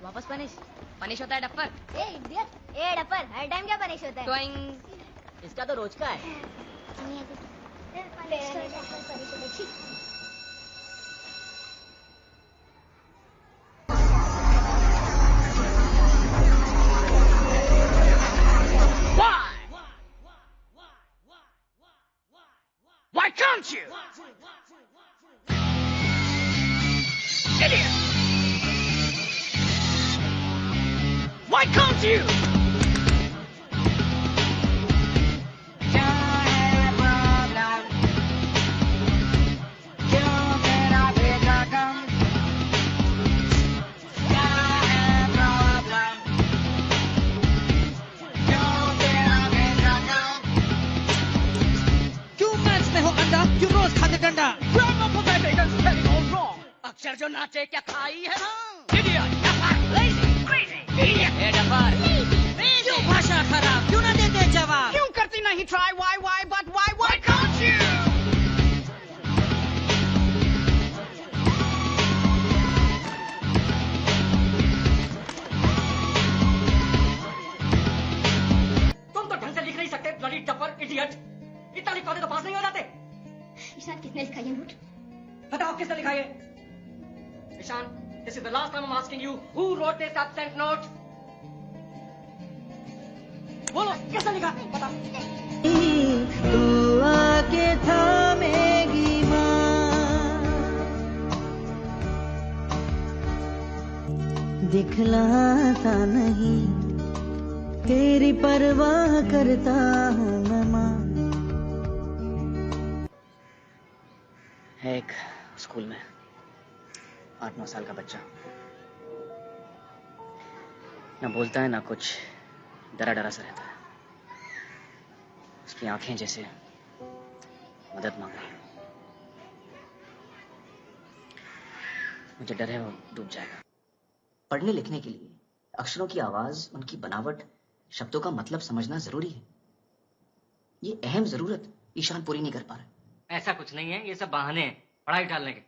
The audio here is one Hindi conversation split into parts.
वापस पनिश पनिश होता है डप्पर। ए इडियट, ए डप्पर हर टाइम क्या पनिश होता है? ट्विंग। इसका तो रोज का है। Why can't you? Idiot! Why can't you? क्यों रोज खाते डंडा? अक्षर जो नाचे क्या खाई है ना? क्यों भाषा खराब? क्यों ना देते जवाब? क्यों करती नहीं try? Why? But why can't you? तुम तो ढंग से लिख नहीं सकते bloody dapper idiot! इतना लिखवाते तो पास नहीं हो जाते। ईशान किसने लिखा ये नोट? बताओ किसने लिखा ये? Ishan, this is the last time I'm asking you who wrote this absent note? बोलो किसने लिखा? बताओ। तू आके थामेगी माँ, दिखलाता नहीं तेरी परवाह करता हूँ मैं माँ। है एक स्कूल में 8-9 साल का बच्चा, ना बोलता है ना कुछ, डरा डरा सा रहता है। उसकी आंखें जैसे मदद मांग रही हैं। मुझे डर है वो डूब जाएगा। पढ़ने लिखने के लिए अक्षरों की आवाज, उनकी बनावट, शब्दों का मतलब समझना जरूरी है। ये अहम जरूरत ईशान पूरी नहीं कर पा रहा। ऐसा कुछ नहीं है, ये सब बहाने हैं पढ़ाई टालने के।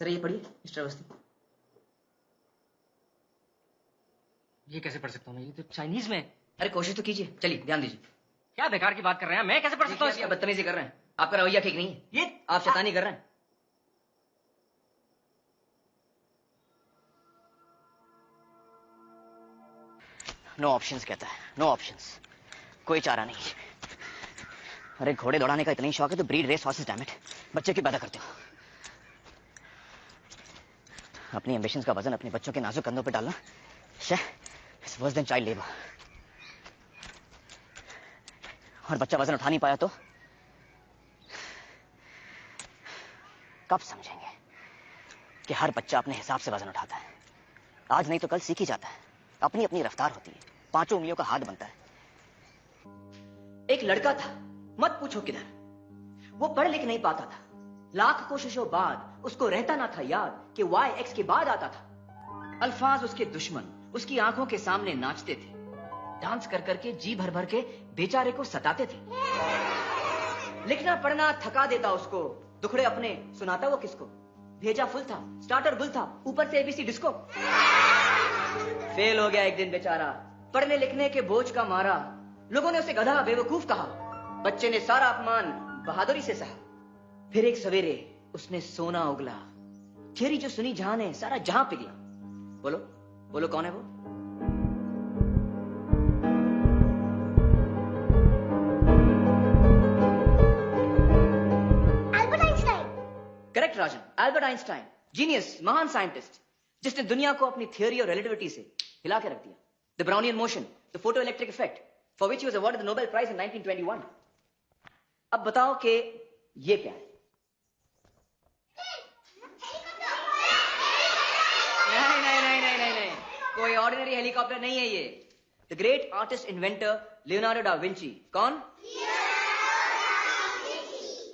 जरा ये पढ़िए मिस्टर अवस्थी। ये कैसे पढ़ सकता हूँ मैं? ये तो चाइनीज में है। अरे कोशिश तो कीजिए, चलिए ध्यान दीजिए। क्या बेकार की बात कर रहे हैं? मैं कैसे पढ़ सकता हूँ? आप बदतमीजी कर रहे हैं, आपका रवैया ठीक नहीं है, ये आप शैतानी कर रहे हैं। नो ऑप्शंस कहता है, नो ऑप्शंस, कोई चारा नहीं। अरे घोड़े दौड़ाने का इतना ही शौक है तो breed race horses, damn it, बच्चे क्यों पैदा करते हो? अपनी एम्बिशंस का वजन अपने बच्चों के नाजुक कंधों पे डालना it's worse than child labour. और बच्चा वजन उठा नहीं पाया तो कब समझेंगे कि हर बच्चा अपने हिसाब से वजन उठाता है? आज नहीं तो कल सीख ही जाता है। अपनी अपनी रफ्तार होती है, 5 उंगलियों का हाथ बनता है। एक लड़का था, मत पूछो किधर, वो पढ़ लिख नहीं पाता था। लाख कोशिशों बाद उसको रहता ना था याद कि वाई एक्स के बाद आता था। अल्फाज उसके दुश्मन उसकी आंखों के सामने नाचते थे, डांस कर करके जी भर भर के बेचारे को सताते थे। लिखना पढ़ना थका देता उसको, दुखड़े अपने सुनाता वो किसको? भेजा फुल था, स्टार्टर गुल था, ऊपर से एबीसी डिस्को। फेल हो गया एक दिन बेचारा, पढ़ने लिखने के बोझ का मारा। लोगों ने उसे गधा बेवकूफ कहा, बच्चे ने सारा अपमान बहादुरी से सहा। फिर एक सवेरे उसने सोना उगला, थेरी जो सुनी जहां ने सारा जहां पिघला। बोलो बोलो कौन है वो? Albert Einstein. करेक्ट राजन, अल्बर्ट आइंस्टाइन, जीनियस, महान साइंटिस्ट, जिसने दुनिया को अपनी थियोरी और रिलेटिविटी से हिला के रख दिया। The Brownian motion, the photoelectric effect, for which he was awarded the Nobel prize in 1921। अब बताओ कि ये क्या है? नहीं, कोई ऑर्डिनरी हेलीकॉप्टर नहीं है ये। The great artist inventor Leonardo da Vinci. कौन?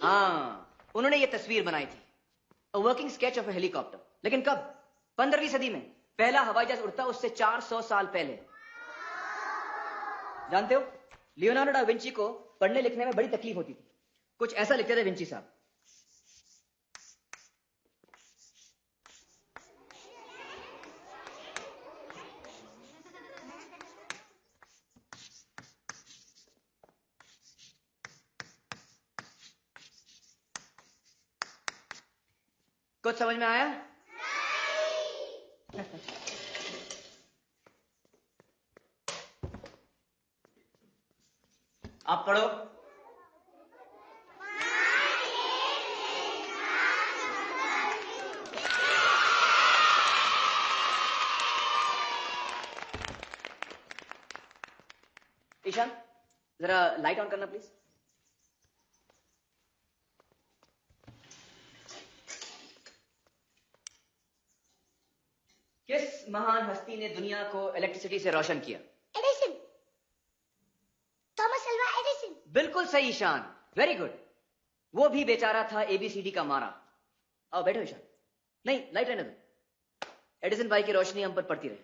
हाँ, उन्होंने ये तस्वीर बनाई थी, a working sketch of a helicopter. लेकिन कब? 15वीं सदी में। पहला हवाई जहाज उड़ता उससे 400 साल पहले। जानते हो लियोनार्डो डा विंची को पढ़ने लिखने में बड़ी तकलीफ होती थी। कुछ ऐसा लिखते थे विंची साहब। कुछ समझ में आया? आप पढ़ो। ईशान, जरा लाइट ऑन करना प्लीज। किस महान हस्ती ने दुनिया को इलेक्ट्रिसिटी से रोशन किया? Edison, Thomas Alva Edison. बिल्कुल सही ईशान, वेरी गुड। वो भी बेचारा था एबीसीडी का मारा। आओ बैठो ईशान। नहीं, लाइट रहने दो, एडिसन भाई की रोशनी हम पर पड़ती रहे।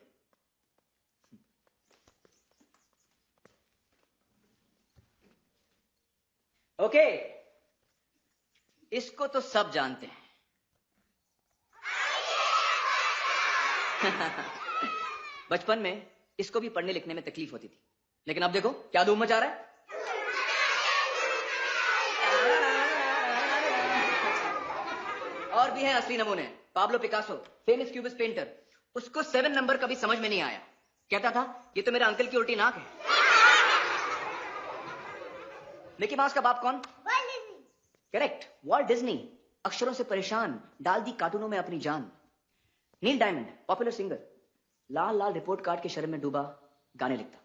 ओके, इसको तो सब जानते हैं। बचपन में इसको भी पढ़ने लिखने में तकलीफ होती थी, लेकिन अब देखो क्या धूम मचा रहा है। और भी हैं असली नमूने। Pablo Picasso, famous cubist painter, उसको 7 नंबर कभी समझ में नहीं आया। कहता था ये तो मेरे अंकल की उल्टी नाक है। मिकी माउस का बाप कौन? World Disney. Correct, Walt Disney. अक्षरों से परेशान, डाल दी कार्टूनों में अपनी जान। नील डायमंड, पॉपुलर सिंगर, लाल लाल रिपोर्ट कार्ड के शर्म में डूबा गाने लिखता।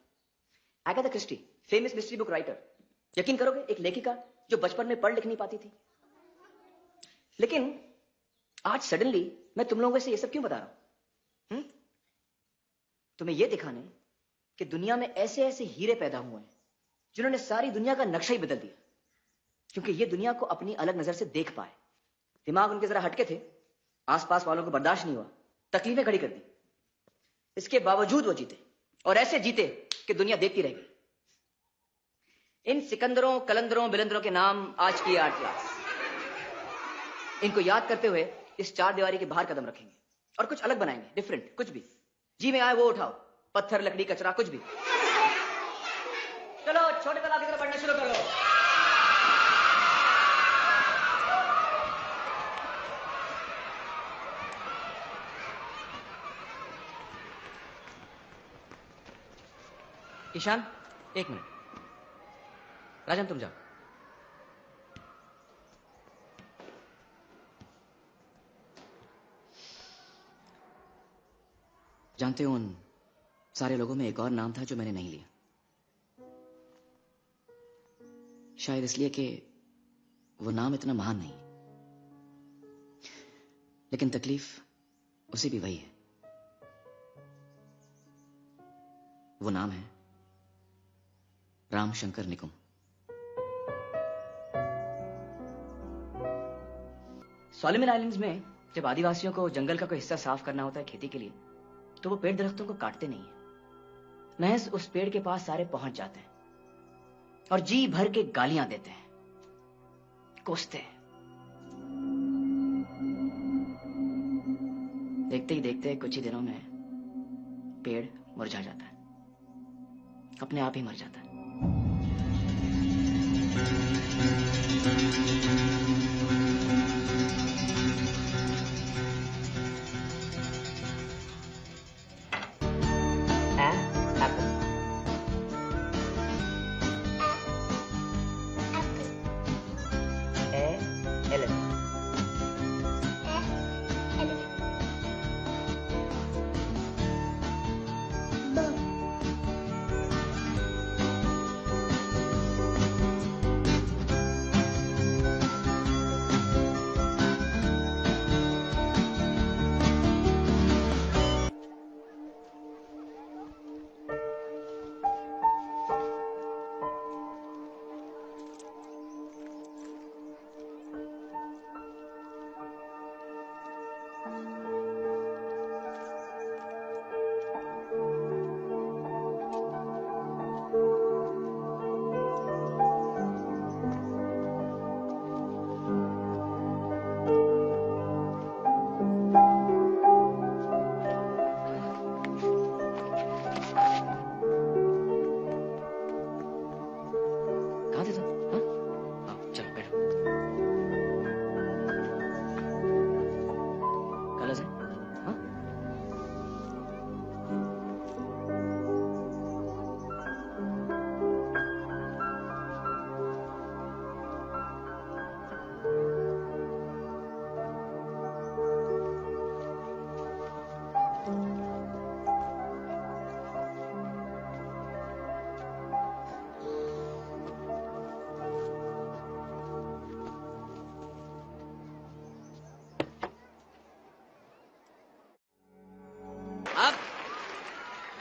Agatha Christie, famous mystery book writer. यकीन करोगे, एक लेखिका जो बचपन में पढ़ लिख नहीं पाती थी। लेकिन आज सडनली मैं तुम लोगों से ये सब क्यों बता रहा हूं? तुम्हें यह दिखाने कि दुनिया में ऐसे ऐसे हीरे पैदा हुए हैं जिन्होंने सारी दुनिया का नक्शा ही बदल दिया, क्योंकि ये दुनिया को अपनी अलग नजर से देख पाए। दिमाग उनके जरा हटके थे, आसपास वालों को बर्दाश्त नहीं हुआ, तकलीफें खड़ी कर दी। इसके बावजूद वो जीते, और ऐसे जीते कि दुनिया देखती रहेगी। इन सिकंदरों, कलंदरों, बिलंदरों के नाम आज की 8 क्लास। इनको याद करते हुए इस 4 दीवारी के बाहर कदम रखेंगे और कुछ अलग बनाएंगे, डिफरेंट, कुछ भी जी में आए वो उठाओ, पत्थर, लकड़ी, कचरा, कुछ भी। चलो छोटे तालाब की तरफ बढ़ना शुरू करो। ईशान, 1 मिनट। राजन तुम जाओ। जानते हो, उन सारे लोगों में एक और नाम था जो मैंने नहीं लिया। शायद इसलिए कि वो नाम इतना महान नहीं, लेकिन तकलीफ उसे भी वही है। वो नाम है राम शंकर निकुम। सोलोमन आइलैंड्स में जब आदिवासियों को जंगल का कोई हिस्सा साफ करना होता है खेती के लिए, तो वो पेड़ दरख्तों को काटते नहीं है, महज उस पेड़ के पास सारे पहुंच जाते हैं और जी भर के गालियां देते हैं, कोसते हैं। देखते ही देखते कुछ ही दिनों में पेड़ मुरझा जाता है, अपने आप ही मर जाता है।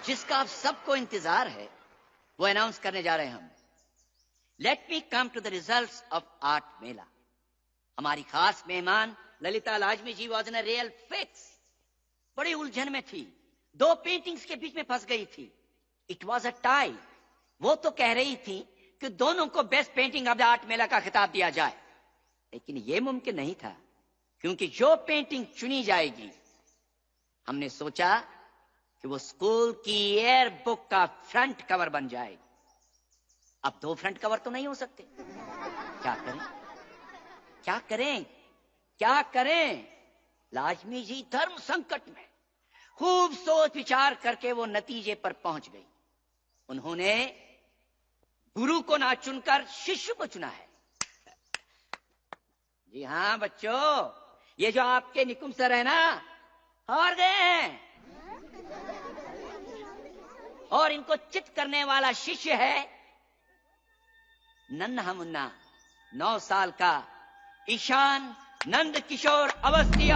जिसका आप सबको इंतजार है वो अनाउंस करने जा रहे हैं हम। Let me come to the results of Art Mela. हमारी खास मेहमान Lalita Lajmi ji was in a real fix. बड़ी उलझन में थी, 2 पेंटिंग्स के बीच में फंस गई थी। It was a tie. वो तो कह रही थी कि दोनों को best painting of the Art Mela का खिताब दिया जाए, लेकिन यह मुमकिन नहीं था क्योंकि जो पेंटिंग चुनी जाएगी, हमने सोचा कि वो स्कूल की एयर बुक का फ्रंट कवर बन जाएगी। अब 2 फ्रंट कवर तो नहीं हो सकते। क्या करें, क्या करें, क्या करें? लाजमी जी धर्म संकट में खूब सोच विचार करके वो नतीजे पर पहुंच गई। उन्होंने गुरु को ना चुनकर शिष्य को चुना है। जी हां बच्चों, ये जो आपके निकुम सर है ना, हार गए हैं और इनको चित करने वाला शिष्य है नन्हा मुन्ना 9 साल का ईशान नंद किशोर अवस्थी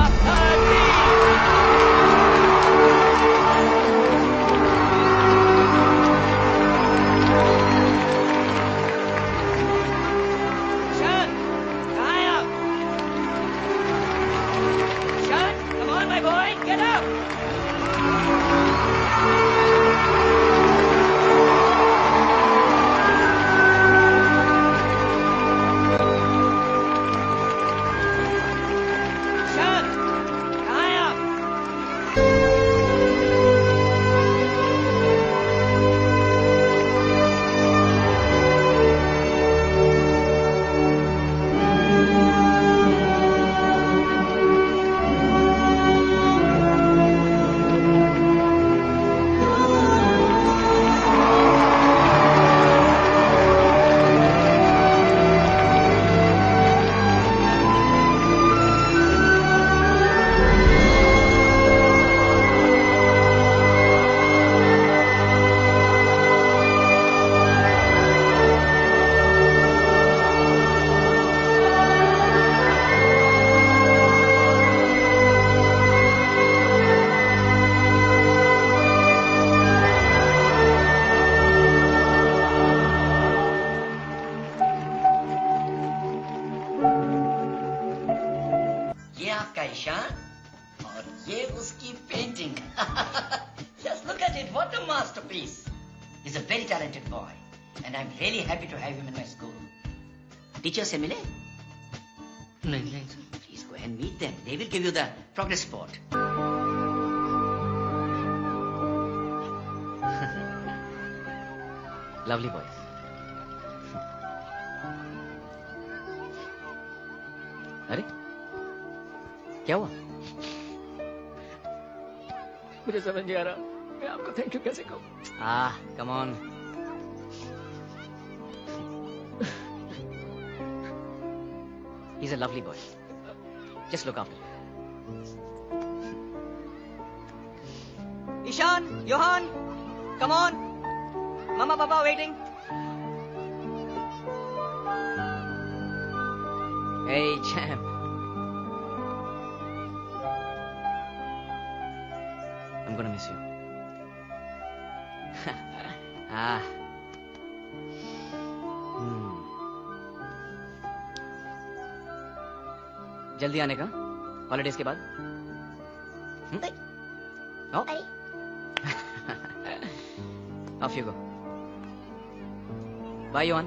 ईशान और ये उसकी painting. Just look at it, what a masterpiece. He's a very talented boy and I'm really happy to have him in my school. Teacher से मिले? नहीं sir. Please go and meet them. They will give you the progress report. Lovely boys. अरे क्या हुआ? मुझे समझ नहीं आ रहा मैं आपको थैंक यू कैसे कहूं। Come on. He's a lovely boy. Just look after him. Ishan, Johan, come on. Mama, Papa waiting. Hey, champ. I'm gonna miss you. जल्दी आने का हॉलिडेज के बाद। Off you go. Bye, Johan.